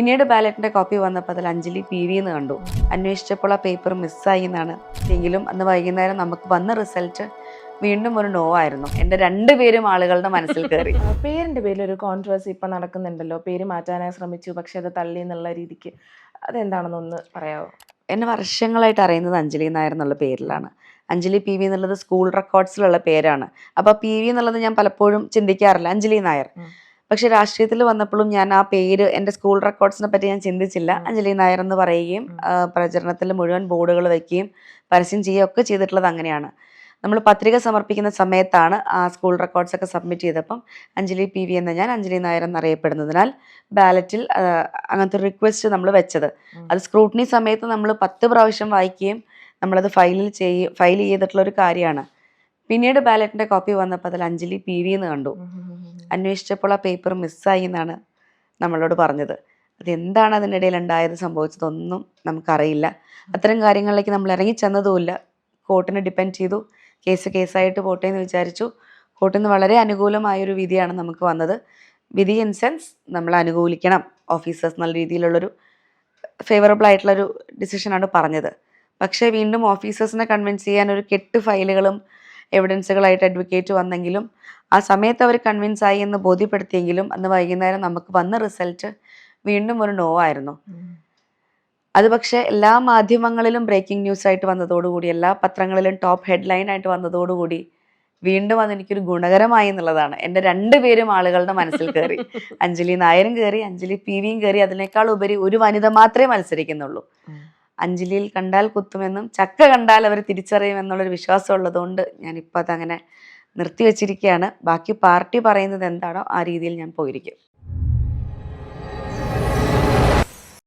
പിന്നീട് ബാലറ്റിന്റെ കോപ്പി വന്നപ്പോൾ അതിൽ അഞ്ജലി PV എന്ന് കണ്ടു. അന്വേഷിച്ചപ്പോൾ ആ പേപ്പർ മിസ്സായി എന്നാണ്. എങ്കിലും അന്ന് വൈകുന്നേരം നമുക്ക് വന്ന റിസൾട്ട് വീണ്ടും ഒരു നോ ആയിരുന്നു. എൻ്റെ രണ്ടുപേരും ആളുകളുടെ മനസ്സിൽ കയറി. പേരിന്റെ പേരിൽ ഒരു കോൺട്രവേഴ്സി ഇപ്പൊ നടക്കുന്നുണ്ടല്ലോ. പേര് മാറ്റാനായി ശ്രമിച്ചു, പക്ഷെ അത് തള്ളി എന്നുള്ള രീതിക്ക്. അതെന്താണെന്നൊന്ന് പറയാമോ? എന്നെ വർഷങ്ങളായിട്ട് അറിയുന്നത് അഞ്ജലി നായർ എന്നുള്ള പേരിലാണ്. അഞ്ജലി PV എന്നുള്ളത് സ്കൂൾ റെക്കോർഡ്സിലുള്ള പേരാണ്. അപ്പോൾ PV എന്നുള്ളത് ഞാൻ പലപ്പോഴും ചിന്തിക്കാറില്ല, അഞ്ജലി നായർ. പക്ഷെ രാഷ്ട്രീയത്തിൽ വന്നപ്പോഴും ഞാൻ ആ പേര് എൻ്റെ സ്കൂൾ റെക്കോർഡ്സിനെ പറ്റി ഞാൻ ചിന്തിച്ചില്ല. അഞ്ജലി നായർ എന്ന് പറയുകയും പ്രചരണത്തിൽ മുഴുവൻ ബോർഡുകൾ വയ്ക്കുകയും പരസ്യം ചെയ്യുകയും ഒക്കെ ചെയ്തിട്ടുള്ളത് അങ്ങനെയാണ്. നമ്മൾ പത്രിക സമർപ്പിക്കുന്ന സമയത്താണ് ആ സ്കൂൾ റെക്കോർഡ്സ് ഒക്കെ സബ്മിറ്റ് ചെയ്തപ്പം അഞ്ജലി PV എന്ന ഞാൻ അഞ്ജലി നായർ എന്നറിയപ്പെടുന്നതിനാൽ ബാലറ്റിൽ അങ്ങനത്തെ ഒരു റിക്വസ്റ്റ് നമ്മൾ വെച്ചത്. അത് സ്ക്രൂട്ടിനി സമയത്ത് നമ്മൾ 10 പ്രാവശ്യം വായിക്കുകയും നമ്മളത് ഫയൽ ചെയ്തിട്ടുള്ളൊരു കാര്യമാണ്. പിന്നീട് ബാലറ്റിന്റെ കോപ്പി വന്നപ്പോൾ അതിൽ അഞ്ജലി PV എന്ന് കണ്ടു. അന്വേഷിച്ചപ്പോൾ ആ പേപ്പർ മിസ്സായി എന്നാണ് നമ്മളോട് പറഞ്ഞത്. അതെന്താണ് അതിനിടയിൽ സംഭവിച്ചതൊന്നും നമുക്കറിയില്ല. അത്തരം കാര്യങ്ങളിലേക്ക് നമ്മൾ ഇറങ്ങി ചെന്നതുമില്ല. കോർട്ടിനെ ഡിപ്പെൻഡ് ചെയ്തു. കേസായിട്ട് പോട്ടെ എന്ന് വിചാരിച്ചു. കോർട്ടിൽ നിന്ന് വളരെ അനുകൂലമായൊരു വിധിയാണ് നമുക്ക് വന്നത്. വിധി ഇൻ സെൻസ് നമ്മൾ അനുകൂലിക്കണം ഓഫീസേഴ്സ് എന്നുള്ള രീതിയിലുള്ളൊരു ഫേവറബിൾ ആയിട്ടുള്ളൊരു ഡിസിഷനാണ് പറഞ്ഞത്. പക്ഷേ വീണ്ടും ഓഫീസേഴ്സിനെ കൺവിൻസ് ചെയ്യാൻ ഒരു 8 ഫയലുകളും എവിഡൻസുകളായിട്ട് അഡ്വക്കേറ്റ് വന്നെങ്കിലും ആ സമയത്ത് അവർ കൺവിൻസ് ആയി എന്ന് ബോധ്യപ്പെടുത്തിയെങ്കിലും അന്ന് വൈകുന്നേരം നമുക്ക് വന്ന റിസൾട്ട് വീണ്ടും ഒരു നോ ആയിരുന്നു. അത് പക്ഷേ എല്ലാ മാധ്യമങ്ങളിലും ബ്രേക്കിംഗ് ന്യൂസ് ആയിട്ട് വന്നതോടുകൂടി, എല്ലാ പത്രങ്ങളിലും ടോപ്പ് ഹെഡ്ലൈൻ ആയിട്ട് വന്നതോടുകൂടി വീണ്ടും അതെനിക്കൊരു ഗുണകരമായി എന്നുള്ളതാണ്. എൻ്റെ രണ്ടുപേരും ആളുകളുടെ മനസ്സിൽ കയറി. അഞ്ജലി നായരും കയറി, അഞ്ജലി PVയും കയറി. അതിനേക്കാൾ ഉപരി ഒരു വനിത മാത്രമേ മത്സരിക്കുന്നുള്ളൂ. അഞ്ജലിയിൽ കണ്ടാൽ കുത്തുമെന്നും ചക്ക കണ്ടാൽ അവർ തിരിച്ചറിയുമെന്നുള്ളൊരു വിശ്വാസം ഉള്ളതുകൊണ്ട് ഞാനിപ്പോൾ അതങ്ങനെ നിർത്തിവെച്ചിരിക്കുകയാണ്. ബാക്കി പാർട്ടി പറയുന്നത് എന്താണോ ആ രീതിയിൽ ഞാൻ പോയിരിക്കും.